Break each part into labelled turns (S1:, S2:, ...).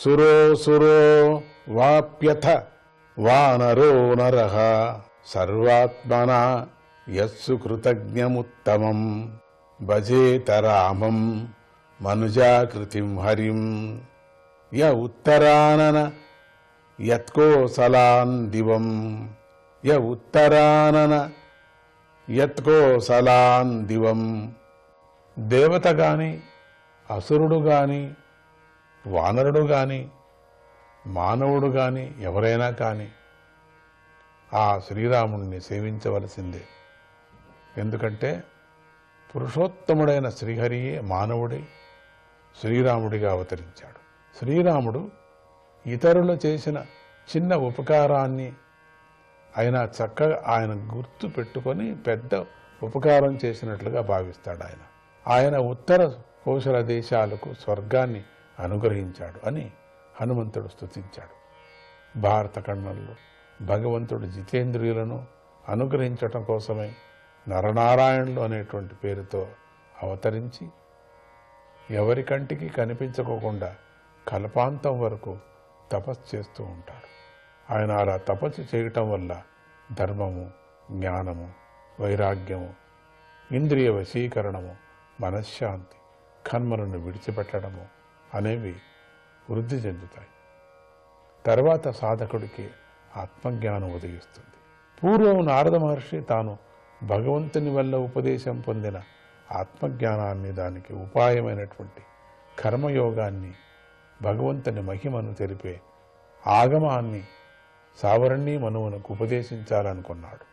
S1: సురో వాప్యథ వానరో నరః సర్వాత్మనా యస్సు కృతజ్ఞముత్తమం భజేత రామం మనుజాకృతిం హరిం య ఉత్తరానన యత్కోసలాన్ దివం య ఉత్తరానన యత్కోసలాన్ దివం. దేవత గాని అసురుడు గాని వానరుడు గాని మానవుడు గాని ఎవరైనా కానీ ఆ శ్రీరాముణ్ణి సేవించవలసిందే. ఎందుకంటే పురుషోత్తముడైన శ్రీహరియే మానవుడై శ్రీరాముడిగా అవతరించాడు. శ్రీరాముడు ఇతరులు చేసిన చిన్న ఉపకారాన్ని అయినా చక్కగా ఆయన గుర్తు పెట్టుకొని పెద్ద ఉపకారం చేసినట్లుగా భావిస్తాడు. ఆయన ఉత్తర కోశల దేశాలకు స్వర్గాన్ని అనుగ్రహించాడు అని హనుమంతుడు స్తుతించాడు. భారతఖండంలో భగవంతుడు జితేంద్రియులను అనుగ్రహించటం కోసమే నరనారాయణులు అనేటువంటి పేరుతో అవతరించి ఎవరి కంటికి కనిపించకోకుండా కల్పాంతం వరకు తపస్సు చేస్తూ ఉంటాడు. ఆయన అలా తపస్సు చేయటం వల్ల ధర్మము, జ్ఞానము, వైరాగ్యము, ఇంద్రియ వశీకరణము, మనశ్శాంతి, కర్మలను విడిచిపెట్టడము అనేవి వృద్ధి చెందుతాయి. తర్వాత సాధకుడికి ఆత్మజ్ఞానం ఉదయిస్తుంది. పూర్వం నారద మహర్షి తాను భగవంతుని వల్ల ఉపదేశం పొందిన ఆత్మజ్ఞానాన్ని, దానికి ఉపాయమైనటువంటి కర్మయోగాన్ని, భగవంతుని మహిమను తెలిపే ఆగమాన్ని సావరణీ మనువునకు ఉపదేశించాలనుకున్నాడు.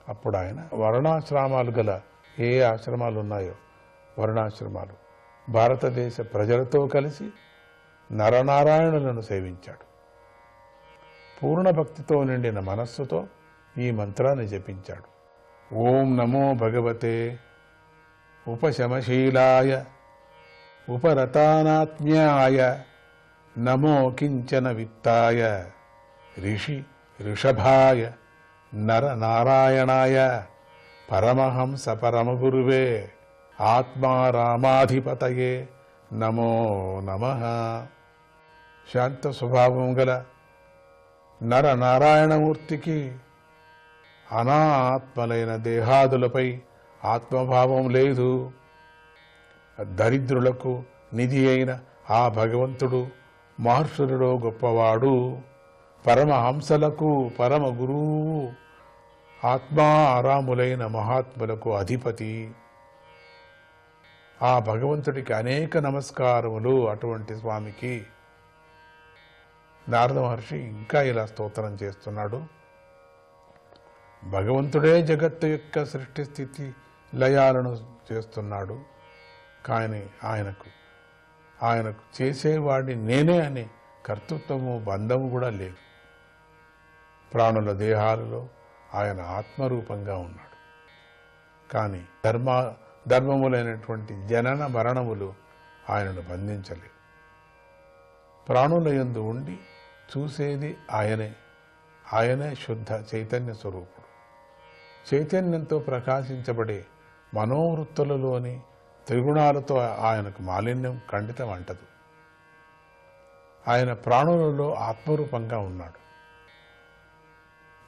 S1: అప్పుడు ఆయన వర్ణాశ్రమాలు గల ఏ ఆశ్రమాలు ఉన్నాయో వర్ణాశ్రమాలు భారతదేశ ప్రజలతో కలిసి నరనారాయణులను సేవించాడు. పూర్ణ భక్తితో నిండిన మనస్సుతో ఈ మంత్రాన్ని జపించాడు. ఓం నమో భగవతే ఉపశమశీలాయ ఉపరతానాత్మ్యాయ నమో కించన విత్తాయ ఋషభాయ నరనారాయణాయ పరమహంస పరమగురువే ఆత్మారామాధిపతయే నమో నమః. శాంత స్వభావం గల నరనారాయణమూర్తికి అనాత్మలైన దేహాదులపై ఆత్మభావం లేదు. దరిద్రులకు నిధి అయిన ఆ భగవంతుడు మహర్షులలో గొప్పవాడు. పరమహంసలకు పరమ గురువు, ఆత్మారాములైన మహాత్ములకు అధిపతి. ఆ భగవంతుడికి అనేక నమస్కారములు. అటువంటి స్వామికి నారద మహర్షి ఇంకా ఇలా స్తోత్రం చేస్తున్నాడు. భగవంతుడే జగత్తు యొక్క సృష్టి స్థితి లయాలను చేస్తున్నాడు. కానీ ఆయనకు చేసేవాడిని నేనే అనే కర్తృత్వము, బంధము కూడా లేదు. ప్రాణుల దేహాలలో ఆయన ఆత్మరూపంగా ఉన్నాడు. కానీ ధర్మములైనటువంటి జనన మరణములు ఆయనను బంధించలేవు. ప్రాణుల యందు ఉండి చూసేది ఆయనే శుద్ధ చైతన్య స్వరూపుడు. చైతన్యంతో ప్రకాశించబడే మనోవృత్తులలోని త్రిగుణాలతో ఆయనకు మాలిన్యం ఖండితం అంటదు. ఆయన ప్రాణులలో ఆత్మరూపంగా ఉన్నాడు.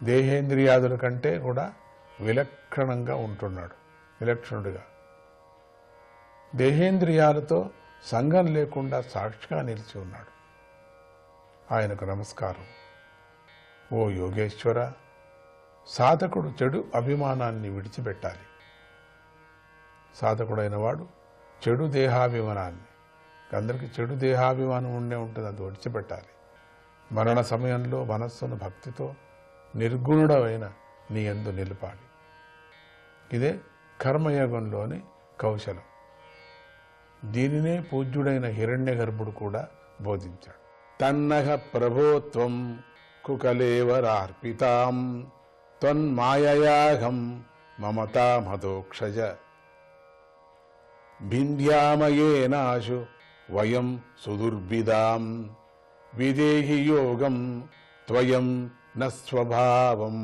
S1: దేహేంద్రియాదుల కంటే కూడా విలక్షణంగా ఉంటున్నాడు, విలక్షణుడిగా. దేహేంద్రియాలతో సంఘం లేకుండా సాక్షిగా నిలిచి ఉన్నాడు. ఆయనకు నమస్కారం. ఓ యోగేశ్వర, సాధకుడు చెడు అభిమానాన్ని విడిచిపెట్టాలి. సాధకుడైన వాడు చెడు దేహాభిమానాన్ని, అందరికీ చెడు దేహాభిమానం ఉండే ఉంటుంది, అది విడిచిపెట్టాలి. మరణ సమయంలో మనస్సును భక్తితో నిర్గుణుడమైన నీ యందు నిలపాలి. ఇదే కర్మయోగంలోని కౌశలం. దీనినే పూజ్యుడైన హిరణ్య గర్భుడు కూడా బోధించాడు. తన్నహ ప్రభోత్వం కుకలేవరార్పితాం త్వన్మాయయాహం మమతామధోక్షజ భింద్యామయేనాశు వయం సుదుర్భిదాం విదేహి యోగం త్వయం న స్వభావం.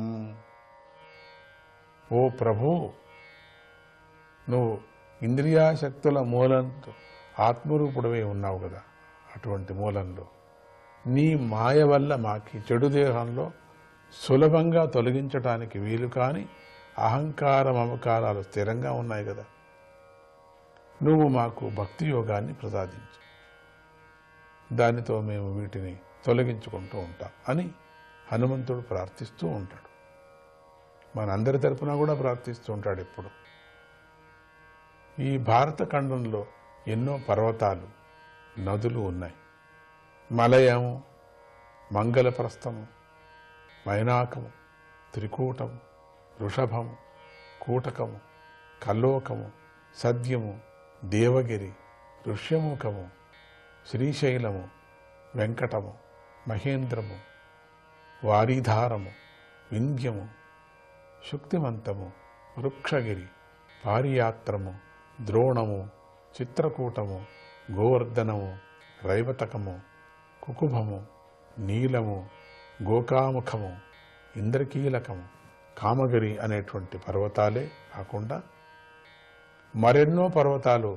S1: ఓ ప్రభు, నువ్వు ఇంద్రియాశక్తుల మూలంతో ఆత్మరూపుడవే ఉన్నావు కదా. అటువంటి మూలంలో నీ మాయ వల్ల మాకి చెడు దేహంలో సులభంగా తొలగించటానికి వీలు కాని అహంకార మమకారాలు స్థిరంగా ఉన్నాయి కదా, నువ్వు మాకు భక్తి యోగాన్ని ప్రసాదించు, దానితో మేము వీటిని తొలగించుకుంటూ ఉంటాం అని హనుమంతుడు ప్రార్థిస్తూ ఉంటాడు. మనందరి తరపున కూడా ప్రార్థిస్తూ ఉంటాడు ఎప్పుడు. ఈ భారత ఖండంలో ఎన్నో పర్వతాలు, నదులు ఉన్నాయి. మలయము, మంగళప్రస్థము, మైనాకము, త్రికూటము, వృషభము, కూటకము, కల్లోకము, సద్యము, దేవగిరి, ఋష్యముఖము, శ్రీశైలము, వెంకటము, మహేంద్రము, వారీధారము, వింధ్యము, శుక్తిమంతము, వృక్షగిరి, పారియాత్రము, ద్రోణము, చిత్రకూటము, గోవర్ధనము, రైవతకము, కుకుభము, నీలము, గోకాముఖము, ఇంద్రకీలకము, కామగిరి అనేటువంటి పర్వతాలే కాకుండా మరెన్నో పర్వతాలు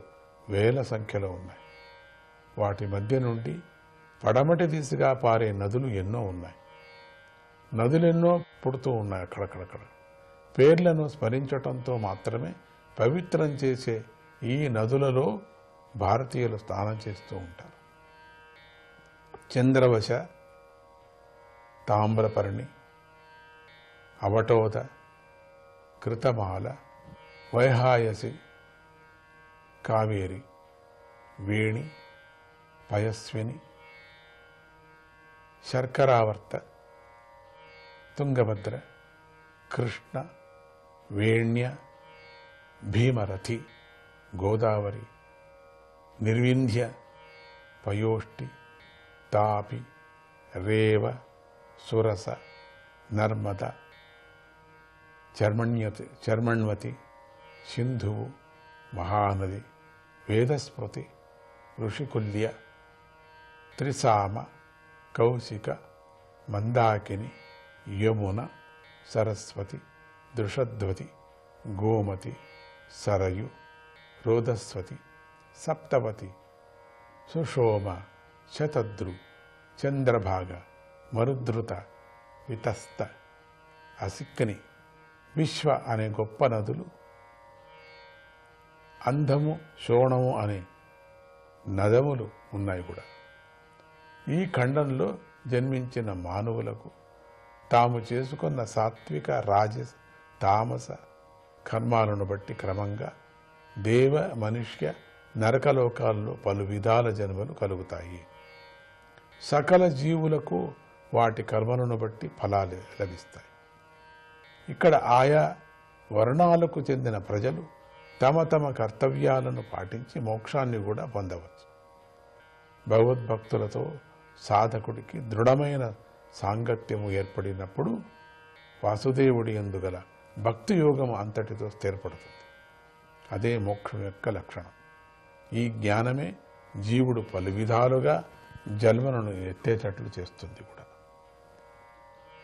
S1: వేల సంఖ్యలో ఉన్నాయి. వాటి మధ్య నుండి పడమటి దిశగా పారే నదులు ఎన్నో ఉన్నాయి. నదులెన్నో పుడుతూ ఉన్నాయి అక్కడక్కడక్కడ. పేర్లను స్మరించటంతో మాత్రమే పవిత్రం చేసే ఈ నదులలో భారతీయులు స్నానం చేస్తూ ఉంటారు. చంద్రవశ, తామ్రపర్ణి, అవటోద, కృతమాల, వైహాయసి, కావేరి, వేణి, పయస్విని, శర్కరావర్త, తుంగభద్ర, కృష్ణ, వేణ్య, భీమరథి, గోదావరి, నిర్వింధ్య, పయోష్టి, తాపి, రేవ, సురస, నర్మద, చర్మణ్వతి, సింధువు, మహానది, వేదస్మృతి, ఋషికుల్య, త్రిసామ, కౌశిక, మందాకిని, యమున, సరస్వతి, దృషధ్వతి, గోమతి, సరయు, రోదస్వతి, సప్తవతి, సుషోమ, శతద్రు, చంద్రభాగ, మరుద్రుత, వితస్త, అసిక్ని, విశ్వ అనే గొప్ప నదులు, అంధము, శోణము అనే నదములు ఉన్నాయి కూడా. ఈ ఖండంలో జన్మించిన మానవులకు తాము చేసుకున్న సాత్విక, రాజస, తామస కర్మాలను బట్టి క్రమంగా దేవ, మనుష్య, నరకలోకాల్లో పలు విధాల జన్మలు కలుగుతాయి. సకల జీవులకు వాటి కర్మలను బట్టి ఫలాలు లభిస్తాయి. ఇక్కడ ఆయా వర్ణాలకు చెందిన ప్రజలు తమ తమ కర్తవ్యాలను పాటించి మోక్షాన్ని కూడా పొందవచ్చు. భగవద్భక్తులతో సాధకుడికి దృఢమైన సాంగత్యము ఏర్పడినప్పుడు వాసుదేవుడి యందు గల భక్తి యోగము అంతటితో స్థిరపడుతుంది. అదే మోక్షం యొక్క లక్షణం. ఈ జ్ఞానమే జీవుడు పలు విధాలుగా జన్మలను ఎత్తేటట్లు చేస్తుంది కూడా.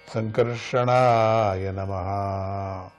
S1: సంకర్షణాయ నమః.